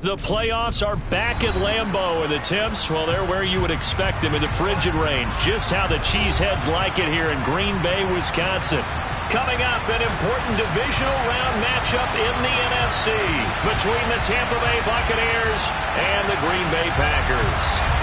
The playoffs are back at Lambeau, and the temps, well, they're where you would expect them in the frigid range. Just how the Cheeseheads like it here in Green Bay, Wisconsin. Coming up, an important divisional round matchup in the NFC between the Tampa Bay Buccaneers and the Green Bay Packers.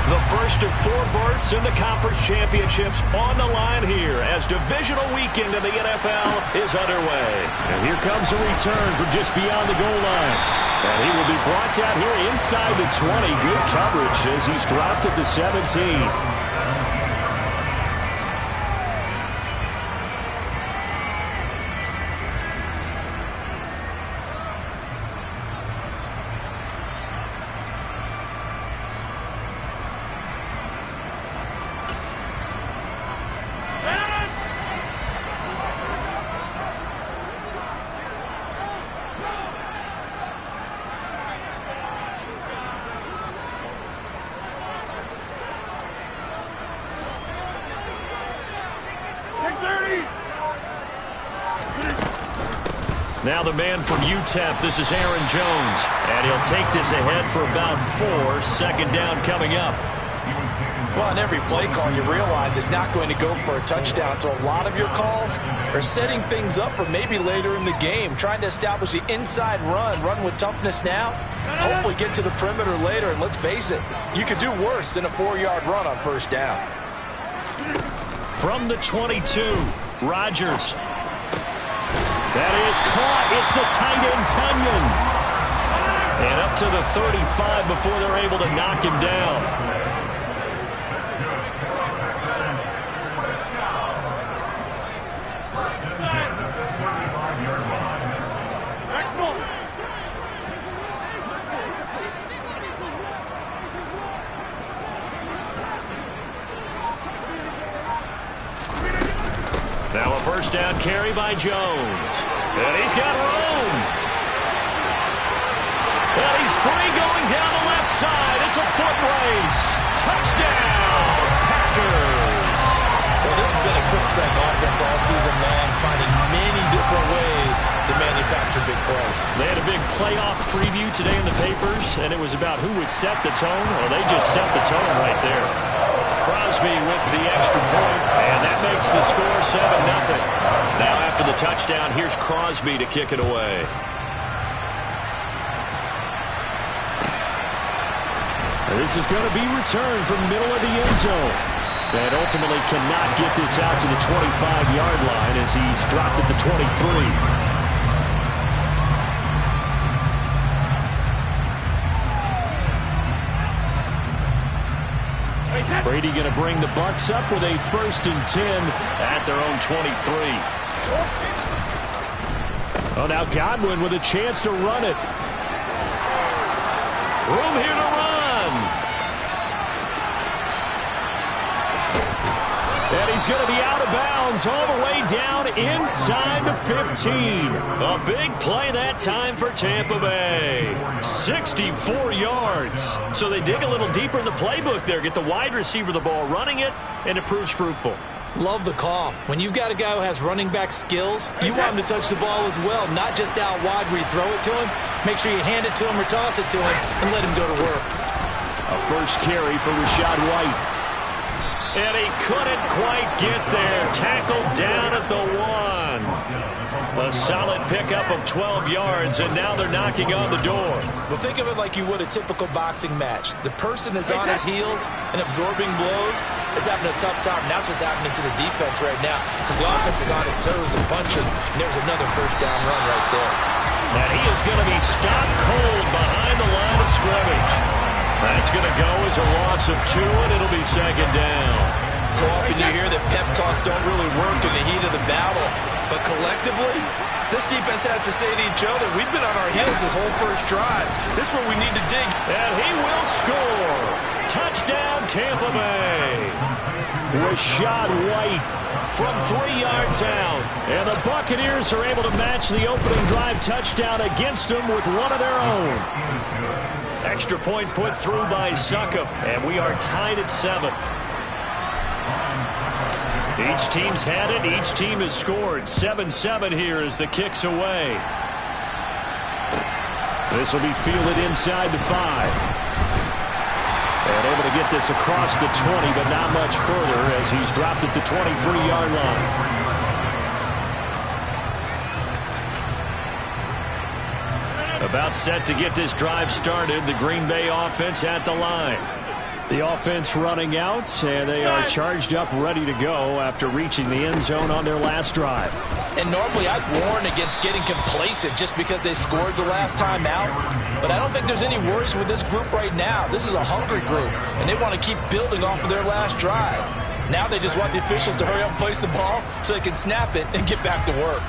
The first of 4 berths in the conference championships on the line here as divisional weekend in the NFL is underway. And here comes a return from just beyond the goal line. And he will be brought down here inside the 20. Good coverage as he's dropped at the 17. Now the man from UTEP, this is Aaron Jones. And he'll take this ahead for about 4. Second down coming up. Well, on every play call, you realize it's not going to go for a touchdown. So a lot of your calls are setting things up for maybe later in the game, trying to establish the inside run with toughness now, hopefully get to the perimeter later. And let's face it, you could do worse than a 4-yard run on first down. From the 22, Rodgers. That is caught. It's the tight end, Tunyon. And up to the 35 before they're able to knock him down. Now a first down carry by Jones. And he's got room. And he's free going down the left side. It's a foot race. Touchdown, Packers. Well, this has been a quick strike offense all season long, finding many different ways to manufacture big plays. They had a big playoff preview today in the papers, and it was about who would set the tone. Well, they just set the tone right there. Crosby with the extra point, and that makes the score 7-0. Now after the touchdown, here's Crosby to kick it away. And this is going to be returned from the middle of the end zone. And ultimately cannot get this out to the 25-yard line as he's dropped at the 23. Brady going to bring the Bucs up with a 1st and 10 at their own 23. Oh, now Godwin with a chance to run it. Room here to run. And he's going to be out of bounds all the way down inside the 15. A big play that time for Tampa Bay. 64 yards. So they dig a little deeper in the playbook there. Get the wide receiver the ball, running it, and it proves fruitful. Love the call. When you've got a guy who has running back skills, you want him to touch the ball as well, not just out wide where you throw it to him. Make sure you hand it to him or toss it to him and let him go to work. A first carry for Rachaad White. And he couldn't quite get there. Tackled down at the 1. A solid pickup of 12 yards, and now they're knocking on the door. Well, think of it like you would a typical boxing match. The person that's on his heels and absorbing blows is having a tough time, and that's what's happening to the defense right now because the offense is on his toes and punching, and there's another first down run right there. And he is going to be stopped cold behind the line of scrimmage. That's going to go as a loss of 2, and it'll be 2nd down. So often you hear that pep talks don't really work in the heat of the battle, but collectively, this defense has to say to each other, we've been on our heels this whole first drive. This is where we need to dig. And he will score. Touchdown, Tampa Bay. Rachaad White from 3 yards out. And the Buccaneers are able to match the opening drive touchdown against them with one of their own. Extra point put through by Succop, and we are tied at 7. Each team's had it. Each team has scored. 7-7 here as the kick's away. This will be fielded inside the 5. And able to get this across the 20, but not much further as he's dropped at the 23-yard line. About set to get this drive started. The Green Bay offense at the line. The offense running out, and they are charged up, ready to go after reaching the end zone on their last drive. And normally I'd warn against getting complacent just because they scored the last time out. But I don't think there's any worries with this group right now. This is a hungry group, and they want to keep building off of their last drive. Now they just want the officials to hurry up and place the ball so they can snap it and get back to work.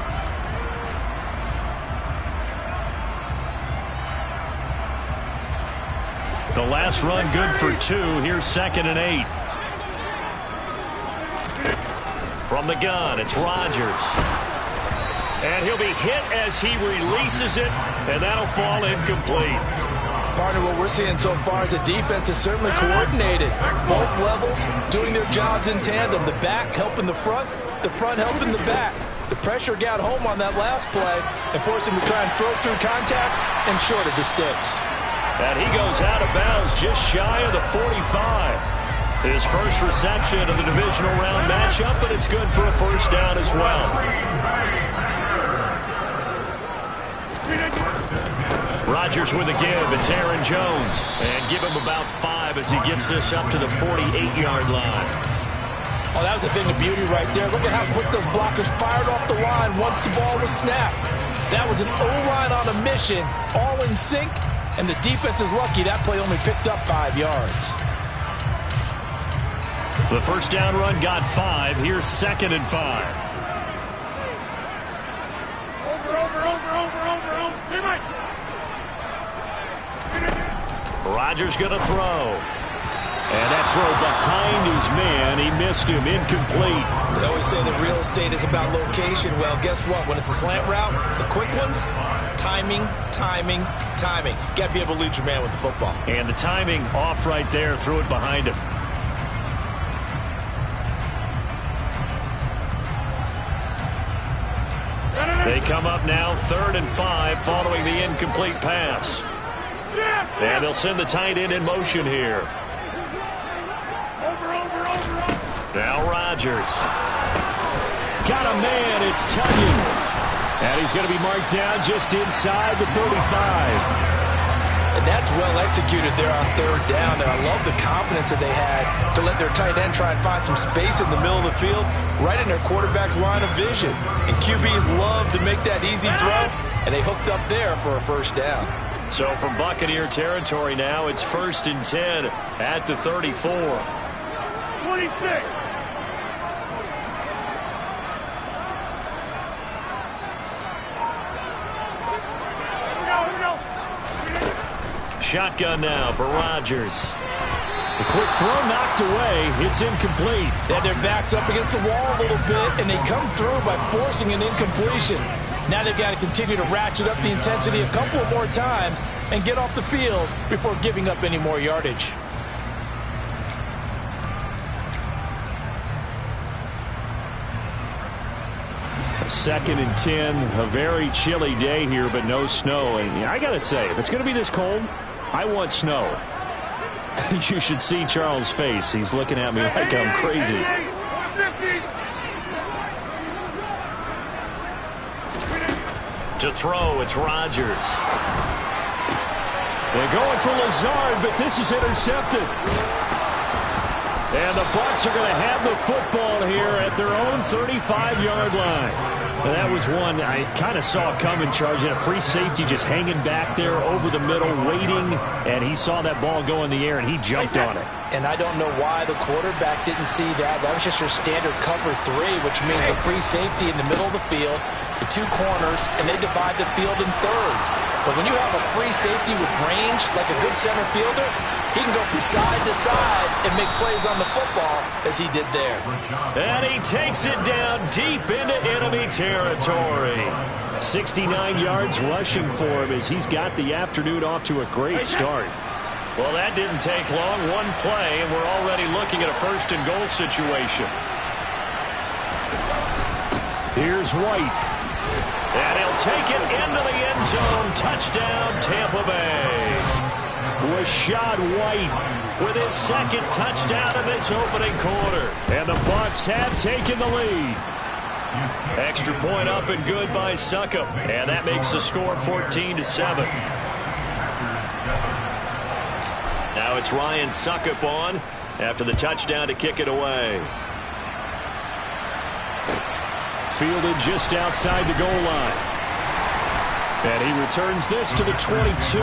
The last run good for 2. Here's 2nd and 8. From the gun, it's Rodgers. And he'll be hit as he releases it, and that'll fall incomplete. Partner, what we're seeing so far is the defense is certainly coordinated. Both levels doing their jobs in tandem. The back helping the front helping the back. The pressure got home on that last play and forced him to try and throw through contact and short of the sticks. And he goes out of bounds just shy of the 45. His first reception of the divisional round matchup, but it's good for a first down as well. Rodgers with a give. It's Aaron Jones. And give him about 5 as he gets this up to the 48-yard line. Oh, that was a thing of beauty right there. Look at how quick those blockers fired off the line once the ball was snapped. That was an O-line on a mission, all in sync. And the defense is lucky that play only picked up 5 yards. The first down run got 5. Here's 2nd and 5. Rodgers going to throw. And that throw behind his man. He missed him. Incomplete. They always say that real estate is about location. Well, guess what? When it's a slant route, the quick ones, timing, timing, timing. Got to be able to lead your man with the football. And the timing off right there. Threw it behind him. They come up now 3rd and 5 following the incomplete pass. And they'll send the tight end in motion here. Now Rodgers. Got a man. It's Tunyon. And he's going to be marked down just inside the 35. And that's well executed there on 3rd down. And I love the confidence that they had to let their tight end try and find some space in the middle of the field, right in their quarterback's line of vision. And QBs love to make that easy throw, and they hooked up there for a first down. So from Buccaneer territory now, it's 1st and 10 at the 34. 26. Shotgun now for Rodgers. The quick throw knocked away. It's incomplete. They had their backs up against the wall a little bit, and they come through by forcing an incompletion. Now they've got to continue to ratchet up the intensity a couple of more times and get off the field before giving up any more yardage. A 2nd and 10. A very chilly day here, but no snow. And I got to say, if it's going to be this cold, I want snow. You should see Charles' face. He's looking at me like I'm crazy. To throw, it's Rodgers. They're going for Lazard, but this is intercepted. And the Bucs are going to have the football here at their own 35-yard line. And that was one I kind of saw coming, charging a free safety just hanging back there over the middle, waiting, and he saw that ball go in the air, and he jumped on it. And I don't know why the quarterback didn't see that. That was just your standard cover 3, which means a free safety in the middle of the field, the 2 corners, and they divide the field in thirds. But when you have a free safety with range, like a good center fielder, he can go from side to side and make plays on the football as he did there. And he takes it down deep into enemy territory. 69 yards rushing for him as he's got the afternoon off to a great start. Well, that didn't take long. One play, and we're already looking at a 1st and goal situation. Here's White. And he'll take it into the end zone. Touchdown, Tampa Bay. Rachaad White with his second touchdown in this opening quarter. And the Bucs have taken the lead. Extra point up and good by Succop. And that makes the score 14-7. Now it's Ryan Succop on after the touchdown to kick it away. Fielded just outside the goal line. And he returns this to the 22.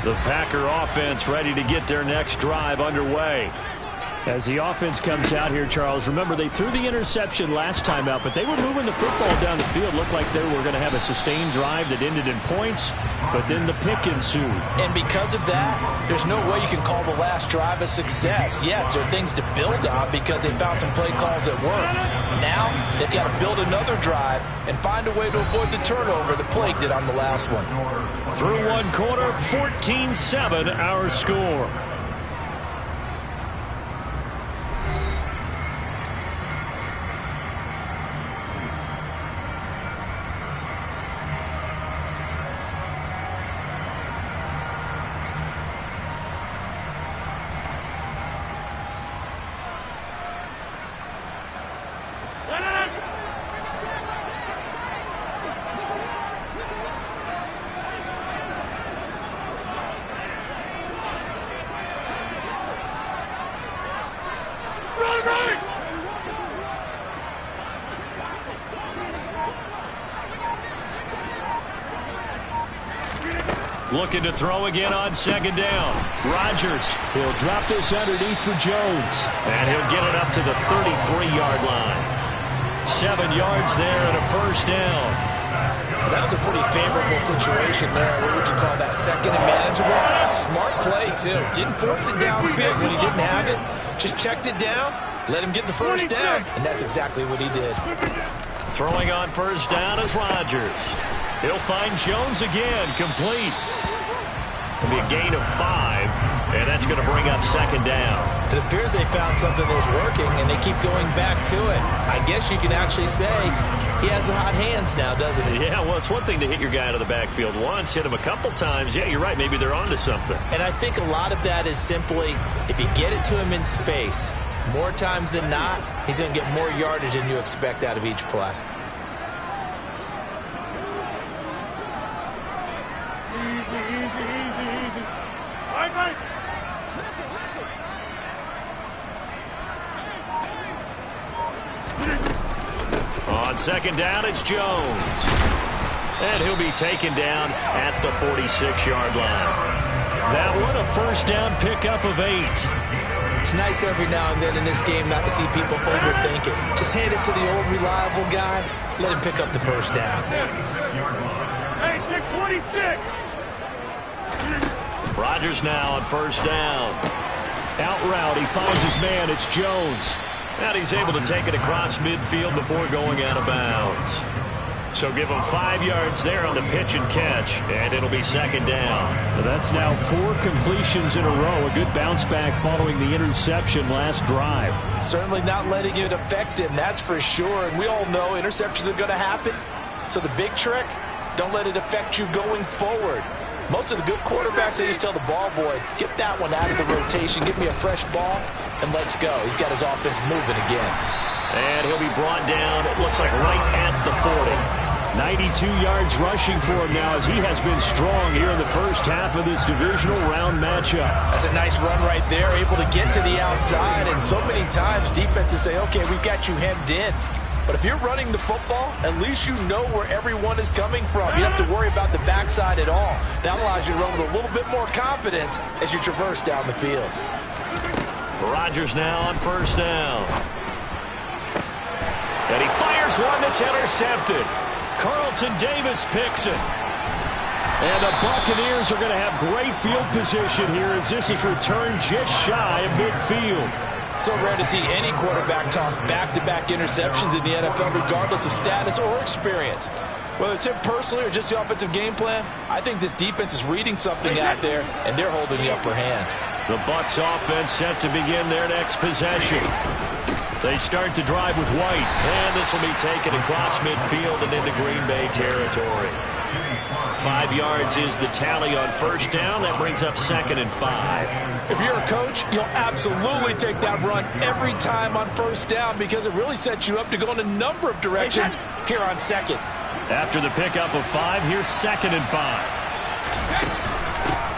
The Packer offense ready to get their next drive underway. As the offense comes out here, Charles, remember they threw the interception last time out, but they were moving the football down the field. Looked like they were going to have a sustained drive that ended in points, but then the pick ensued. And because of that, there's no way you can call the last drive a success. Yes, there are things to build on because they found some play calls that work. Now, they've got to build another drive and find a way to avoid the turnover the plague did on the last one. Through one quarter, 14-7 our score. Looking to throw again on second down. Rodgers. He'll drop this underneath for Jones. And he'll get it up to the 33-yard line. 7 yards there and a first down. That was a pretty favorable situation there. What would you call that? Second and manageable? Smart play, too. Didn't force it downfield when he didn't have it. Just checked it down, let him get the first down, and that's exactly what he did. Throwing on first down is Rodgers. He'll find Jones again, complete. It'll be a gain of 5, and that's going to bring up second down. It appears they found something that's working, and they keep going back to it. I guess you can actually say he has the hot hands now, doesn't he? Yeah, well, it's one thing to hit your guy out of the backfield once, hit him a couple times. Yeah, you're right. Maybe they're onto something. And I think a lot of that is simply if you get it to him in space, more times than not, he's going to get more yardage than you expect out of each play. On second down, it's Jones. And he'll be taken down at the 46-yard line. That one, a first down pickup of 8. It's nice every now and then in this game not to see people overthink it. Just hand it to the old reliable guy. Let him pick up the first down. Hey, 626. Rodgers now on first down. Out route, he finds his man. It's Jones. And he's able to take it across midfield before going out of bounds. So give him 5 yards there on the pitch and catch, and it'll be second down. That's now 4 completions in a row. A good bounce back following the interception last drive. Certainly not letting it affect him, that's for sure. And we all know interceptions are going to happen. So the big trick, don't let it affect you going forward. Most of the good quarterbacks, they just tell the ball boy, get that one out of the rotation, give me a fresh ball, and let's go. He's got his offense moving again. And he'll be brought down, it looks like right at the 40. 92 yards rushing for him now as he has been strong here in the first half of this divisional round matchup. That's a nice run right there, able to get to the outside. And so many times defenses say, okay, we've got you hemmed in. But if you're running the football, at least you know where everyone is coming from. You don't have to worry about the backside at all. That allows you to run with a little bit more confidence as you traverse down the field. Rodgers now on first down. And he fires one that's intercepted. Carlton Davis picks it. And the Buccaneers are going to have great field position here as this is returned just shy of midfield. So rare to see any quarterback toss back-to-back interceptions in the NFL, regardless of status or experience. Whether it's him personally or just the offensive game plan, I think this defense is reading something out there, and they're holding the upper hand. The Bucs offense set to begin their next possession. They start to drive with White, and this will be taken across midfield and into Green Bay territory. 5 yards is the tally on first down. That brings up 2nd and 5. If you're a coach, you'll absolutely take that run every time on first down because it really sets you up to go in a number of directions here on second. After the pickup of 5, here's 2nd and 5.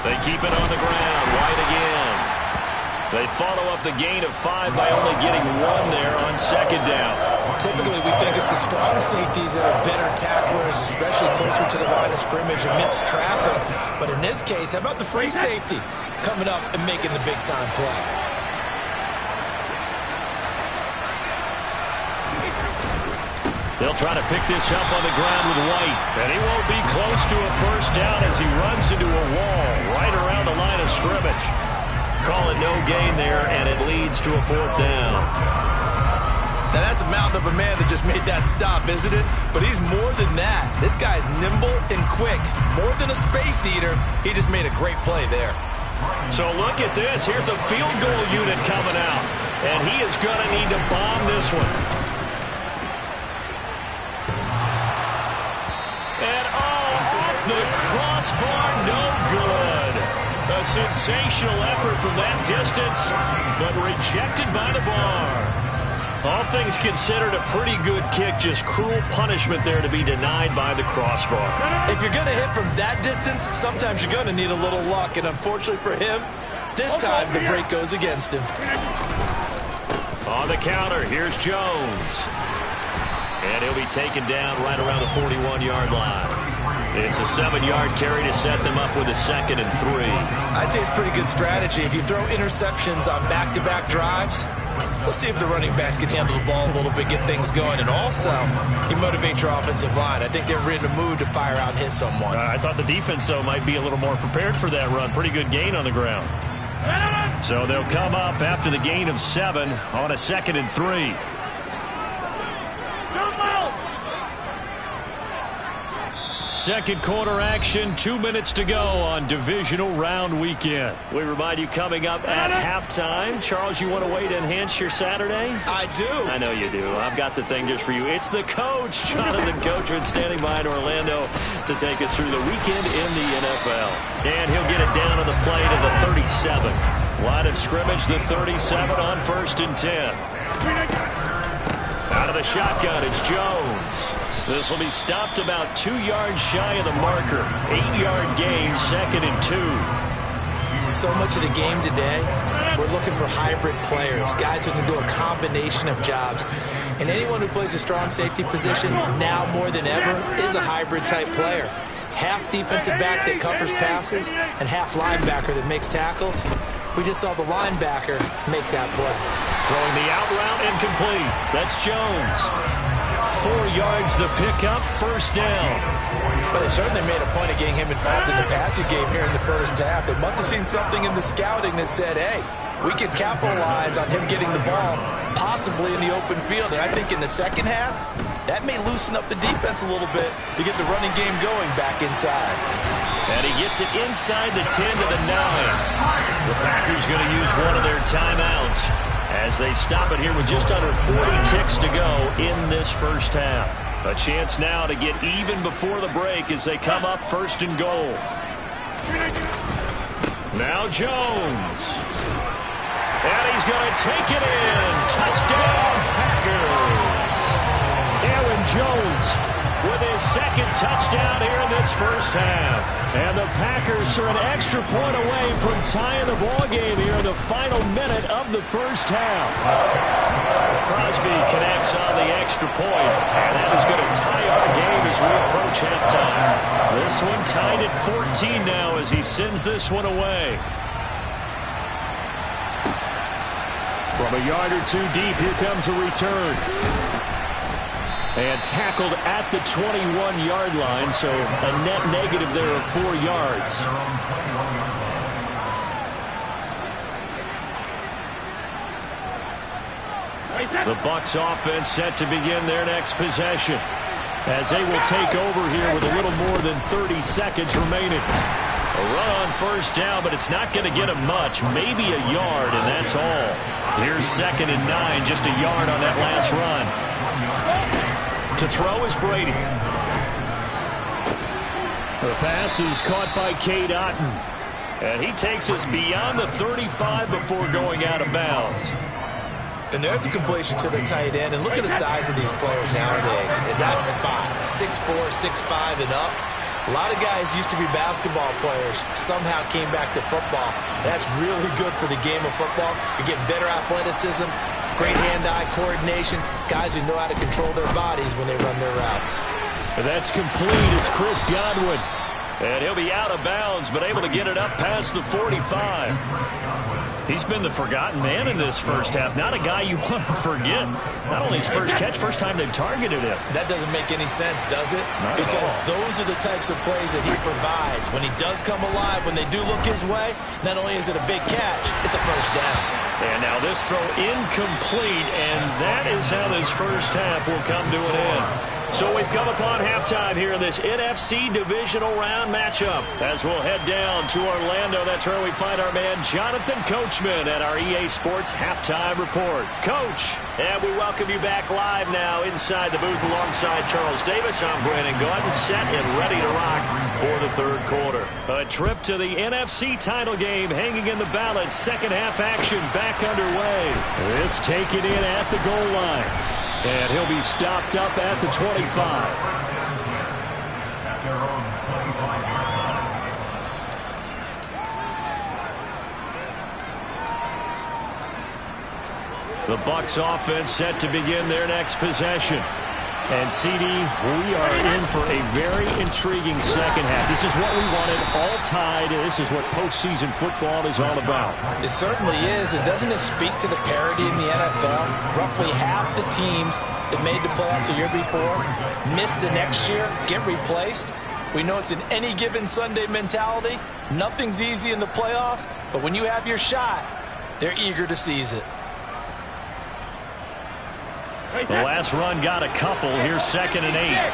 They keep it on the ground. White again. They follow up the gain of 5 by only getting 1 there on 2nd down. Typically, we think it's the strong safeties that are better tacklers, especially closer to the line of scrimmage amidst traffic. But in this case, how about the free safety coming up and making the big-time play? They'll try to pick this up on the ground with White. And he won't be close to a first down as he runs into a wall right around the line of scrimmage. Call it no gain there, and it leads to a 4th down. Now, that's a mountain of a man that just made that stop, isn't it? But he's more than that. This guy's nimble and quick. More than a space eater, he just made a great play there. So look at this. Here's the field goal unit coming out. And he is going to need to bomb this one. And off the crossbar, no good. A sensational effort from that distance, but rejected by the bar. All things considered, a pretty good kick, just cruel punishment there to be denied by the crossbar. If you're going to hit from that distance, sometimes you're going to need a little luck, and unfortunately for him, this time the break goes against him. On the counter, here's Jones. And he'll be taken down right around the 41-yard line. It's a 7-yard carry to set them up with a 2nd and 3. I'd say it's pretty good strategy. If you throw interceptions on back-to-back drives, let's see if the running backs can handle the ball a little bit, get things going. And also, you motivate your offensive line. I think they're in the mood to fire out and hit someone. I thought the defense, though, might be a little more prepared for that run. Pretty good gain on the ground. So they'll come up after the gain of 7 on a 2nd and 3. Second quarter action, 2 minutes to go on divisional round weekend. We remind you coming up at halftime. Charles, you want to wait to enhance your Saturday? I do. I know you do. I've got the thing just for you. It's the coach, Jonathan Cochran, standing by in Orlando to take us through the weekend in the NFL. And he'll get it down on the play to the 37. Line of scrimmage, the 37 on 1st and 10. Out of the shotgun, it's Jones. This will be stopped about 2 yards shy of the marker. 8-yard gain, 2nd and 2. So much of the game today, we're looking for hybrid players, guys who can do a combination of jobs. And anyone who plays a strong safety position, now more than ever, is a hybrid-type player. Half defensive back that covers passes and half linebacker that makes tackles. We just saw the linebacker make that play. Throwing the out route incomplete. That's Jones. 4 yards the pickup, 1st down. But they certainly made a point of getting him involved in the passing game here in the first half. They must have seen something in the scouting that said, hey, we can capitalize on him getting the ball, possibly in the open field. And I think in the second half, that may loosen up the defense a little bit to get the running game going back inside. And he gets it inside the 10 to the 9. The Packers going to use one of their timeouts as they stop it here with just under 40 ticks to go in this first half. A chance now to get even before the break as they come up 1st and goal. Now Jones. And he's going to take it in. Touchdown, Packers. Aaron Jones with his 2nd touchdown here in this first half. And the Packers are an extra point away from tying the ball game here in the final minute of the first half. Crosby connects on the extra point, and that is going to tie our game as we approach halftime. This one tied at 14 now as he sends this one away. From a yard or 2 deep, here comes a return. And tackled at the 21-yard line, so a net negative there of 4 yards. The Bucs offense set to begin their next possession, as they will take over here with a little more than 30 seconds remaining. A run on first down, but it's not going to get him much. Maybe a yard, and that's all. Here's 2nd and 9, just a yard on that last run. To throw is Brady. The pass is caught by Cade Otton. And he takes us beyond the 35 before going out of bounds. And there's a completion to the tight end. And look at the size of these players nowadays. In that spot, 6'4", 6'5", and up. A lot of guys used to be basketball players, somehow came back to football. That's really good for the game of football. You're getting better athleticism, great hand-eye coordination, guys who know how to control their bodies when they run their routes. And that's complete. It's Chris Godwin. And he'll be out of bounds, but able to get it up past the 45. He's been the forgotten man in this first half. Not a guy you want to forget. Not only his first catch, first time they've targeted him. That doesn't make any sense, does it? Because those are the types of plays that he provides. When he does come alive, when they do look his way, not only is it a big catch, it's a first down. And now this throw incomplete, and that is how this first half will come to an end. So we've come upon halftime here in this NFC Divisional Round matchup. As we'll head down to Orlando, that's where we find our man Jonathan Coachman at our EA Sports Halftime Report. Coach, and we welcome you back live now inside the booth alongside Charles Davis. I'm Brandon Gaudin, set and ready to rock for the third quarter. A trip to the NFC title game hanging in the balance. Second half action back underway. This taken in at the goal line. And he'll be stopped up at the 25. The Bucs offense set to begin their next possession. And, CD, we are in for a very intriguing second half. This is what we wanted, all tied. This is what postseason football is all about. It certainly is. And doesn't it speak to the parity in the NFL? Roughly half the teams that made the playoffs a year before miss the next year, get replaced. We know it's an any given Sunday mentality. Nothing's easy in the playoffs, but when you have your shot, they're eager to seize it. The last run got a couple. Here's 2nd and 8.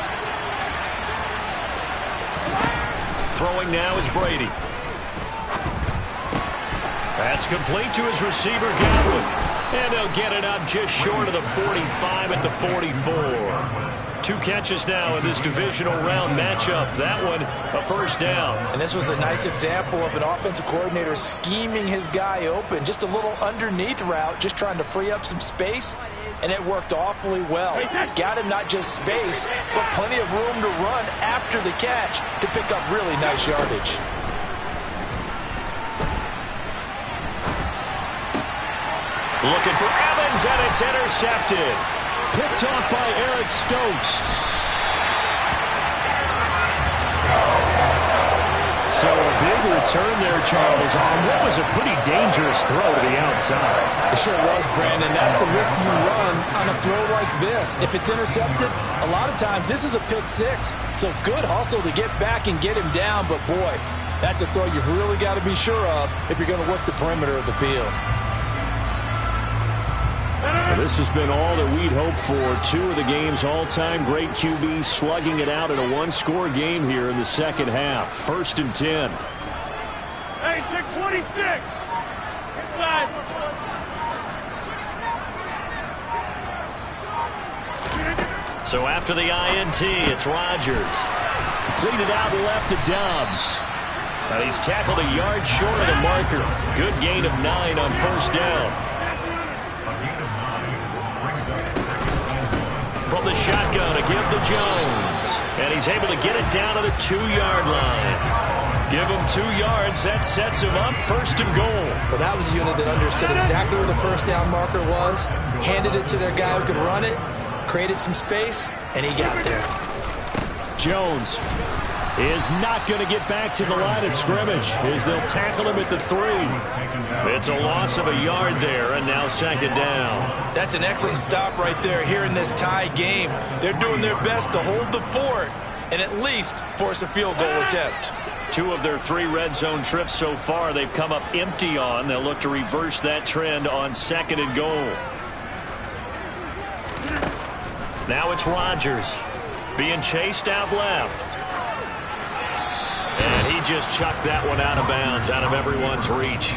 Throwing now is Brady. That's complete to his receiver, Godwin. And they'll get it up just short of the 45 at the 44. 2 catches now in this divisional round matchup. That one, a first down. And this was a nice example of an offensive coordinator scheming his guy open. Just a little underneath route, just trying to free up some space. And it worked awfully well. Got him not just space, but plenty of room to run after the catch to pick up really nice yardage. Looking for Evans, and it's intercepted. Picked off by Eric Stokes. So a big return there, Charles, on what was a pretty dangerous throw to the outside. It sure was, Brandon. That's the risk you run on a throw like this. If it's intercepted, a lot of times this is a pick six. So good hustle to get back and get him down. But, boy, that's a throw you've really got to be sure of if you're going to work the perimeter of the field. Well, this has been all that we'd hoped for. 2 of the game's all-time great QBs slugging it out in a one-score game here in the second half. 1st and 10. Hey, 626. Inside. So after the INT, it's Rodgers. Completed out left to Dobbs. Now he's tackled a yard short of the marker. Good gain of 9 on first down. From the shotgun to give to Jones. And he's able to get it down to the 2-yard line. Give him 2 yards. That sets him up 1st and goal. Well, that was a unit that understood exactly where the first down marker was, handed it to their guy who could run it, created some space, and he got there. Jones is not going to get back to the line of scrimmage as they'll tackle him at the 3. It's a loss of a yard there, and now 2nd down. That's an excellent stop right there here in this tie game. They're doing their best to hold the fort and at least force a field goal attempt. 2 of their 3 red zone trips so far they've come up empty on. They'll look to reverse that trend on 2nd and goal. Now it's Rodgers being chased out left. And he just chucked that one out of bounds, out of everyone's reach.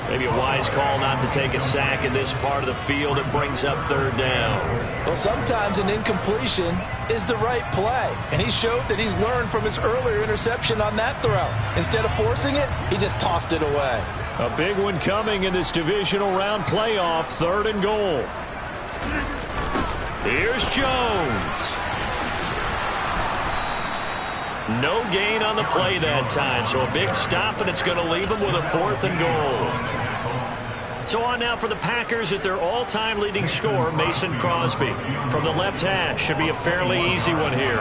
Maybe a wise call not to take a sack in this part of the field. It brings up third down. Well, sometimes an incompletion is the right play. And he showed that he's learned from his earlier interception on that throw. Instead of forcing it, he just tossed it away. A big one coming in this divisional round playoff, 3rd and goal. Here's Jones. No gain on the play that time, so a big stop, and it's going to leave them with a 4th and goal. So on now for the Packers is their all-time leading scorer, Mason Crosby. From the left hash, should be a fairly easy one here.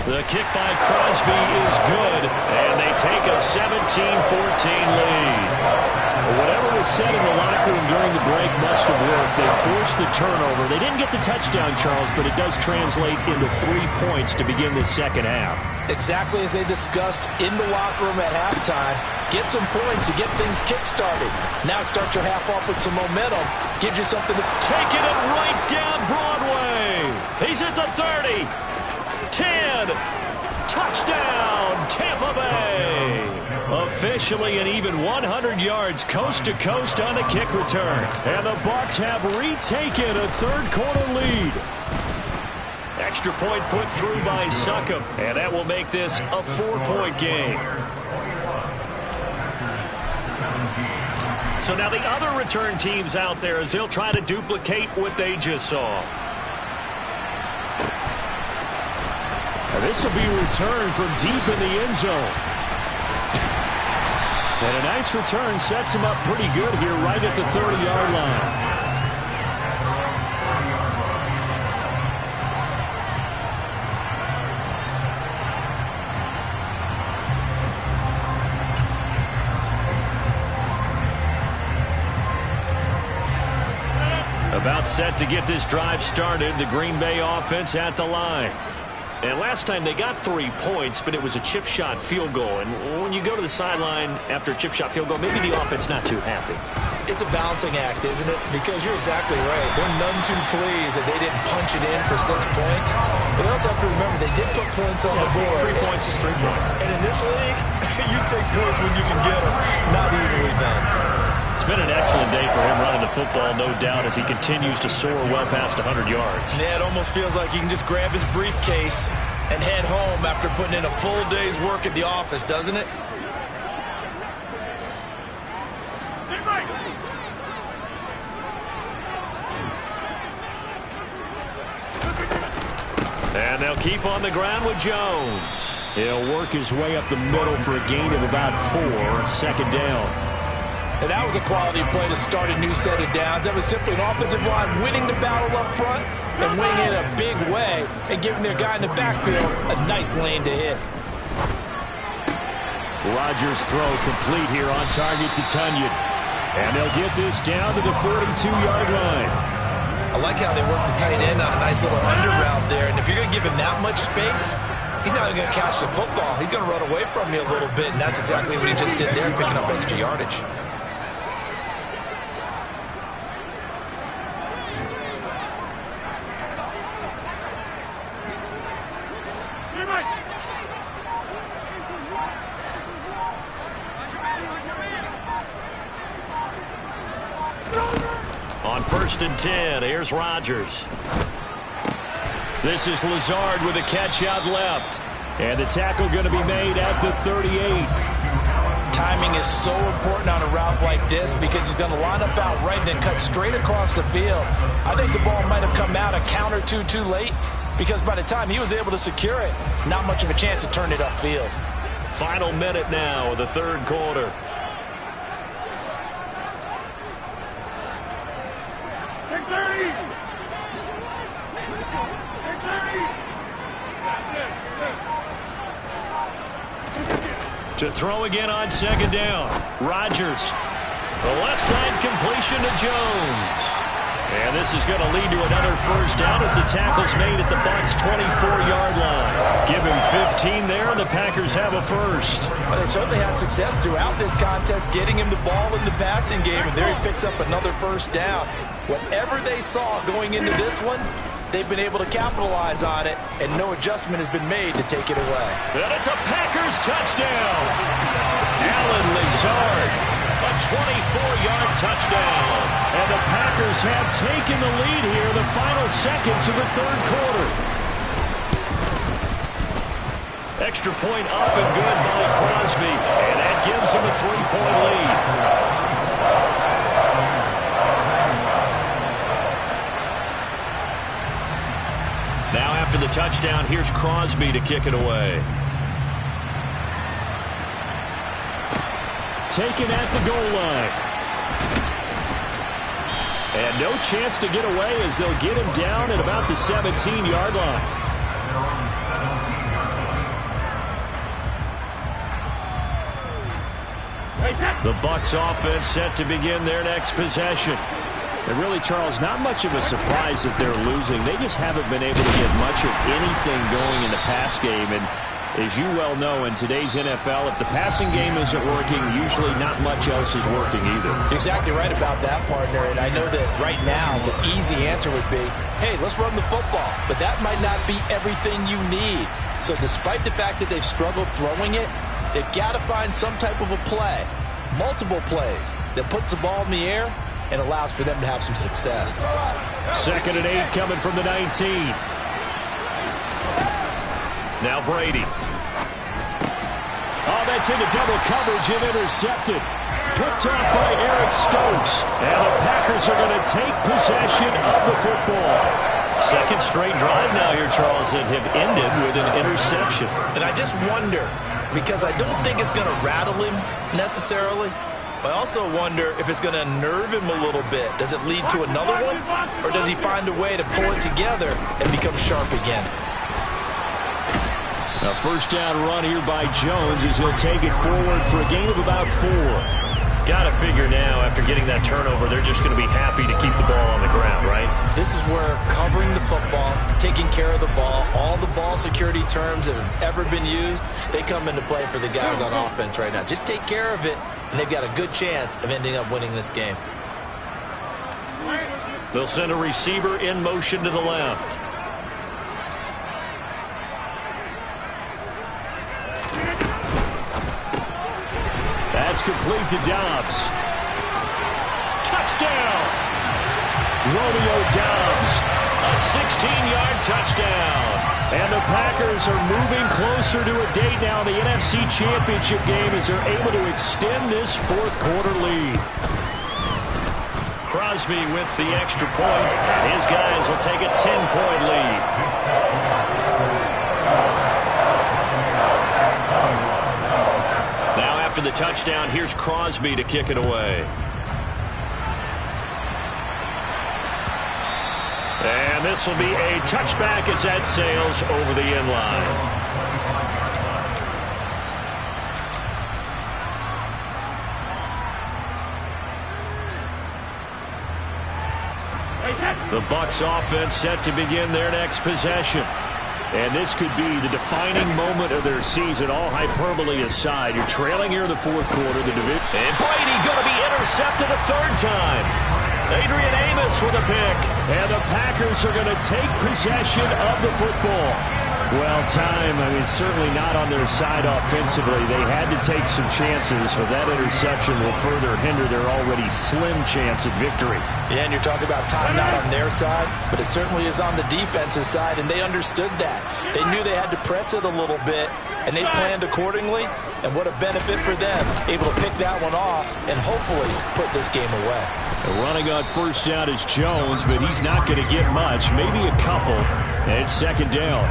The kick by Crosby is good, and they take a 17-14 lead. Whatever was said in the locker room during the break must have worked. They forced the turnover. They didn't get the touchdown, Charles, but it does translate into 3 points to begin the second half. Exactly as they discussed in the locker room at halftime. Get some points to get things kick-started. Now start your half off with some momentum. Gives you something to... Taking it right down Broadway. He's at the 30. 10. Touchdown, Tampa Bay. Officially an even 100 yards coast to coast on the kick return. And the Bucs have retaken a third-quarter lead. Extra point put through by Succop, and that will make this a 4-point game. So now the other return teams out there as they'll try to duplicate what they just saw. And this will be returned from deep in the end zone. And a nice return sets him up pretty good here right at the 30-yard line. About set to get this drive started, the Green Bay offense at the line. And last time they got 3 points, but it was a chip shot field goal. And when you go to the sideline after a chip shot field goal, maybe the offense not too happy. It's a balancing act, isn't it? Because you're exactly right. They're none too pleased that they didn't punch it in for 6 points. But they also have to remember they did put points on the board. 3 points is 3 points. And in this league, you take points when you can get them. Not easily done. It's been an excellent day for him running the football, no doubt, as he continues to soar well past 100 yards. Yeah, it almost feels like he can just grab his briefcase and head home after putting in a full day's work at the office, doesn't it? And they'll keep on the ground with Jones. He'll work his way up the middle for a gain of about 4, 2nd down. And that was a quality play to start a new set of downs. That was simply an offensive line winning the battle up front and winning it in a big way and giving their guy in the backfield a nice lane to hit. Rodgers' throw complete here on target to Tunyon. And they'll get this down to the 42-yard line. I like how they work the tight end on a nice little under route there. And if you're going to give him that much space, he's not even going to catch the football. He's going to run away from you a little bit, and that's exactly what he just did there, picking up extra yardage. On 1st and 10, here's Rodgers. This is Lazard with a catch out left. And the tackle going to be made at the 38. Timing is so important on a route like this because he's going to line up out right and then cut straight across the field. I think the ball might have come out a count or two too late because by the time he was able to secure it, not much of a chance to turn it upfield. Final minute now of the 3rd quarter. To throw again on 2nd down. Rodgers. The left side completion to Jones. And this is going to lead to another first down as the tackle's made at the Bucs' 24-yard line. Give him 15 there, and the Packers have a first. Well, they certainly had success throughout this contest, getting him the ball in the passing game, and there he picks up another first down. Whatever they saw going into this one, they've been able to capitalize on it, and no adjustment has been made to take it away. And it's a Packers touchdown. Allen Lazard, a 24-yard touchdown. And the Packers have taken the lead here in the final seconds of the third quarter. Extra point up and good by Crosby, and that gives him a 3-point lead. Now after the touchdown, here's Crosby to kick it away. Taken at the goal line. And no chance to get away as they'll get him down at about the 17-yard line. The Bucs offense set to begin their next possession. And really, Charles, not much of a surprise that they're losing. They just haven't been able to get much of anything going in the pass game. And as you well know, in today's NFL, if the passing game isn't working, usually not much else is working either. You're exactly right about that, partner. And I know that right now the easy answer would be, hey, let's run the football. But that might not be everything you need. So despite the fact that they've struggled throwing it, they've got to find some type of a play, multiple plays, that puts the ball in the air and allows for them to have some success. 2nd and 8 coming from the 19. Now Brady. Oh, that's into double coverage and intercepted. Picked off by Eric Stokes. And the Packers are going to take possession of the football. Second straight drive now here, Charles, that have ended with an interception. And I just wonder, because I don't think it's going to rattle him necessarily, but I also wonder if it's going to unnerve him a little bit. Does it lead to another one? Or does he find a way to pull it together and become sharp again? A first down run here by Jones as he'll take it forward for a gain of about 4. Got to figure now, after getting that turnover, they're just going to be happy to keep the ball on the ground, right? This is where covering the football, taking care of the ball, all the ball security terms that have ever been used, they come into play for the guys on offense right now. Just take care of it, and they've got a good chance of ending up winning this game. They'll send a receiver in motion to the left. That's complete to Dobbs. Touchdown! Romeo Dobbs. A 16-yard touchdown. And the Packers are moving closer to a date now in the NFC Championship game as they're able to extend this fourth quarter lead. Crosby with the extra point, and his guys will take a 10-point lead. Now after the touchdown, here's Crosby to kick it away. And this will be a touchback as that sails over the end line. The Bucs offense set to begin their next possession. And this could be the defining moment of their season, all hyperbole aside. You're trailing here in the fourth quarter. And Brady going to be intercepted a third time. Adrian Amos with a pick. And the Packers are going to take possession of the football. Well, certainly not on their side offensively. They had to take some chances, but that interception will further hinder their already slim chance at victory. Yeah, and you're talking about time not on their side, but it certainly is on the defensive side, and they understood that. They knew they had to press it a little bit, and they planned accordingly, and what a benefit for them, able to pick that one off and hopefully put this game away. Running on first down is Jones, but he's not going to get much, maybe a couple, and it's second down.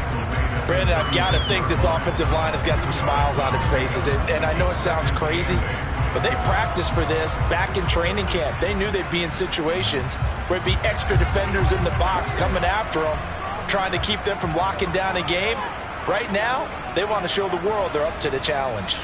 Brandon, I've got to think this offensive line has got some smiles on its faces, and I know it sounds crazy, but they practiced for this back in training camp. They knew they'd be in situations where it'd be extra defenders in the box coming after them, trying to keep them from locking down a game. Right now, they want to show the world they're up to the challenge.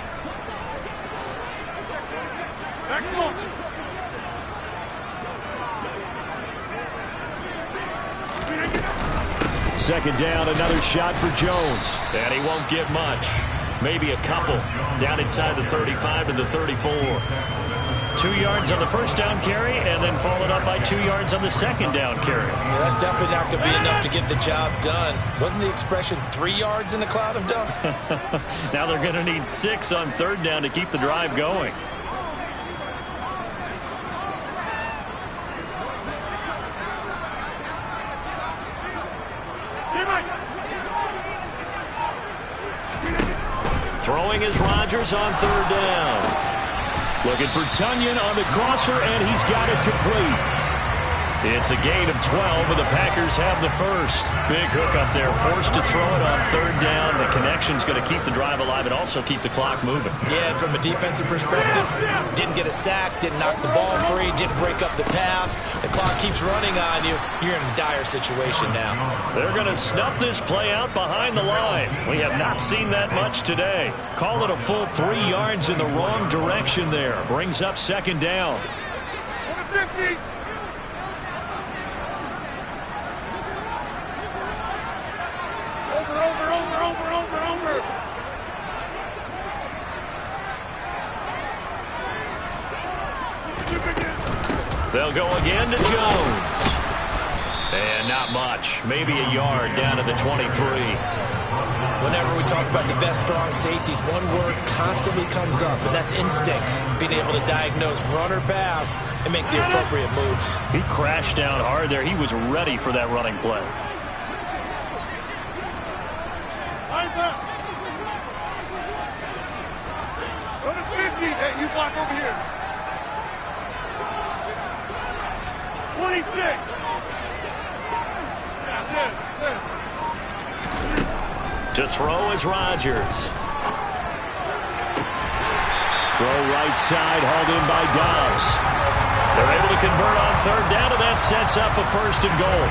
second down, another shot for Jones. And he won't get much. Maybe a couple. Down inside the 35 to the 34. 2 yards on the first down carry, and then followed up by 2 yards on the second down carry. Yeah, that's definitely not going to be enough to get the job done. Wasn't the expression 3 yards in a cloud of dust? Now they're going to need 6 on third down to keep the drive going. Throwing is Rodgers on third down. Looking for Tunyon on the crosser, and he's got it complete. It's a gain of 12, and the Packers have the first. Big hook up there, forced to throw it on third down. The connection's going to keep the drive alive and also keep the clock moving. Yeah, and from a defensive perspective, didn't get a sack, didn't knock the ball free, didn't break up the pass. The clock keeps running on you. You're in a dire situation now. They're going to snuff this play out behind the line. We have not seen that much today. Call it a full 3 yards in the wrong direction there. Brings up second down. 50. Over. They'll go again to Jones. And not much. Maybe a yard down to the 23. Whenever we talk about the best strong safeties, one word constantly comes up, and that's instincts. Being able to diagnose run or pass and make the appropriate moves. He crashed down hard there. He was ready for that running play. Go to 50. Hey, you block over here. 26. Yeah, this. To throw is Rodgers. Throw right side, hauled in by Dobbs. They're able to convert on third down, and that sets up a first and goal.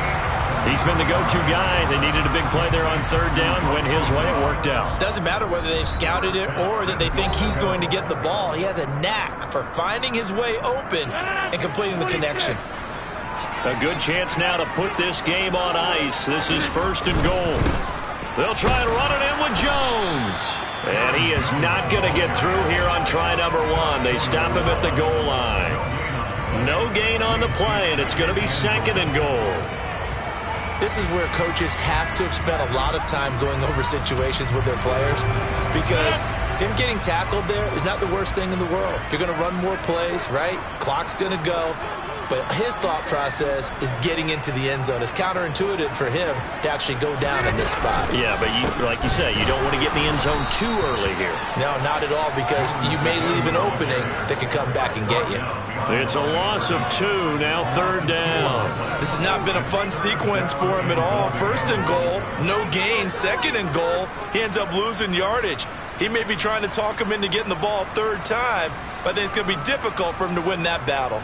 He's been the go-to guy. They needed a big play there on third down. Went his way. It worked out. Doesn't matter whether they've scouted it or that they think he's going to get the ball. He has a knack for finding his way open and completing the connection. A good chance now to put this game on ice. This is first and goal. They'll try and run it in with Jones. And he is not going to get through here on try number 1. They stop him at the goal line. No gain on the play, and it's going to be second and goal. This is where coaches have to have spent a lot of time going over situations with their players, because him getting tackled there is not the worst thing in the world. You're going to run more plays, right? Clock's going to go. But his thought process is getting into the end zone. It's counterintuitive for him to actually go down in this spot. Yeah, but like you say, you don't want to get in the end zone too early here. No, not at all, because you may leave an opening that can come back and get you. It's a loss of 2, now third down. This has not been a fun sequence for him at all. First and goal, no gain. Second and goal, he ends up losing yardage. He may be trying to talk him into getting the ball third time, but I think it's going to be difficult for him to win that battle.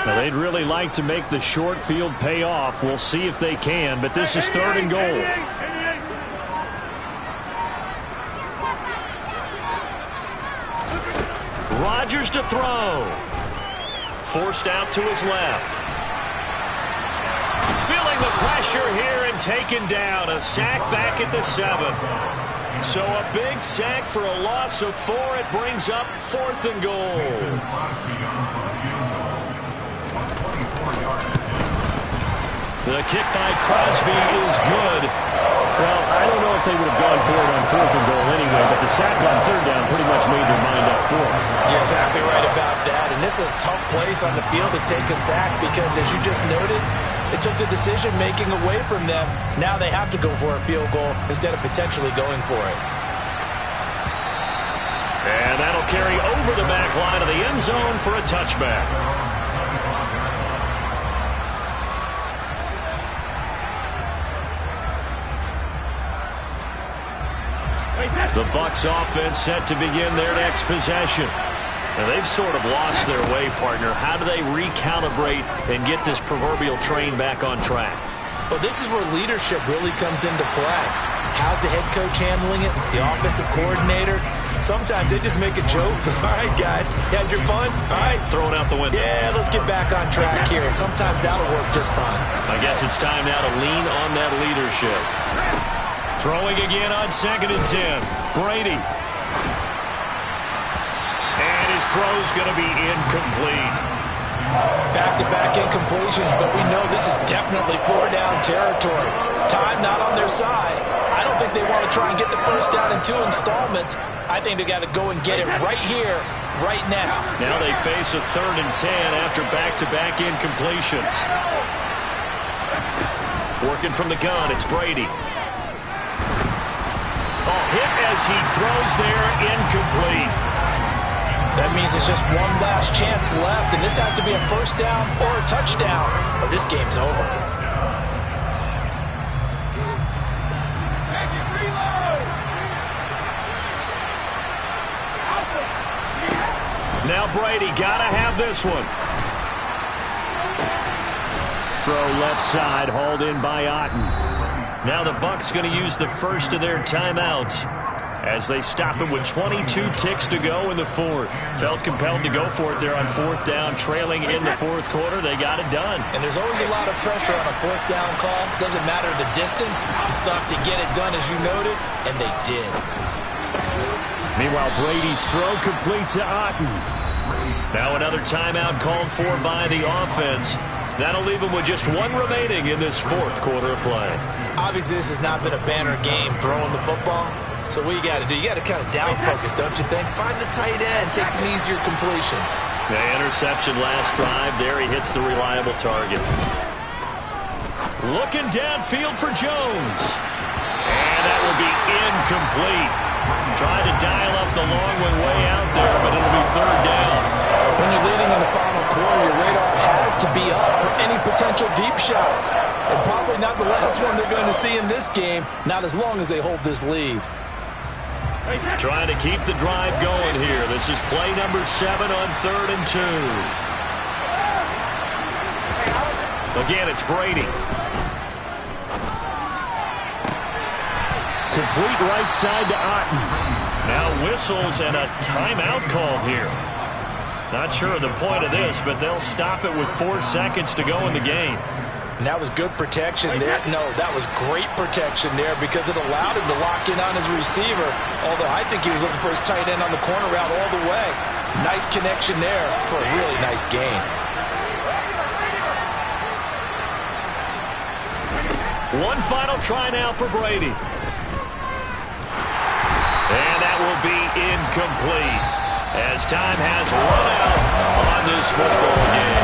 Now, they'd really like to make the short field pay off. We'll see if they can, but this is third and goal. Rodgers to throw. Forced out to his left. Feeling the pressure here and taken down. A sack back at the 7. So a big sack for a loss of 4. It brings up fourth and goal. The kick by Crosby is good. Well, I don't know if they would have gone for it on fourth and goal anyway, but the sack on third down pretty much made their mind up for it. You're exactly right about that. And this is a tough place on the field to take a sack because, as you just noted, they took the decision-making away from them. Now they have to go for a field goal instead of potentially going for it. And that'll carry over the back line of the end zone for a touchback. The Bucs offense set to begin their next possession. Now they've sort of lost their way, partner. How do they recalibrate and get this proverbial train back on track? Well, this is where leadership really comes into play. How's the head coach handling it? The offensive coordinator? Sometimes they just make a joke. All right, guys, you had your fun? All right. Throw it out the window. Yeah, let's get back on track here, and sometimes that'll work just fine. I guess it's time now to lean on that leadership. Throwing again on 2nd and 10. Brady. And his throw's going to be incomplete. Back-to-back incompletions, but we know this is definitely 4-down territory. Time not on their side. I don't think they want to try and get the first down in 2 installments. I think they got to go and get it right here, right now. Now they face a 3rd and 10 after back-to-back incompletions. Working from the gun, it's Brady. Hit as he throws there, incomplete. That means it's just one last chance left, and this has to be a first down or a touchdown, or this game's over. Now Brady, gotta have this one. Throw left side, hauled in by Otten. Now the Bucs going to use the first of their timeouts as they stop it with 22 ticks to go in the 4th. Felt compelled to go for it there on 4th down, trailing in the 4th quarter. They got it done. And there's always a lot of pressure on a 4th down call. Doesn't matter the distance. You stop to get it done, as you noted, and they did. Meanwhile, Brady's throw complete to Otten. Now another timeout called for by the offense. That'll leave them with just 1 remaining in this 4th quarter of play. Obviously, this has not been a banner game throwing the football. So what you got to do, you got to kind of down focus, don't you think? Find the tight end, take some easier completions. The interception last drive. There he hits the reliable target. Looking downfield for Jones. And that will be incomplete. Trying to dial up the long one way out there, but it'll be 3rd down. When you're leading in the final quarter, your radar has to be up for any potential deep shots. And probably not the last one they're going to see in this game, not as long as they hold this lead. Trying to keep the drive going here. This is play number 7 on 3rd and 2. Again, it's Brady. Complete right side to Otten. Now whistles and a timeout called here. Not sure of the point of this, but they'll stop it with 4 seconds to go in the game. And that was good protection there. No, that was great protection there because it allowed him to lock in on his receiver. Although I think he was looking for his tight end on the corner route all the way. Nice connection there for a really nice gain. One final try now for Brady. And that will be incomplete as time has run out on this football game.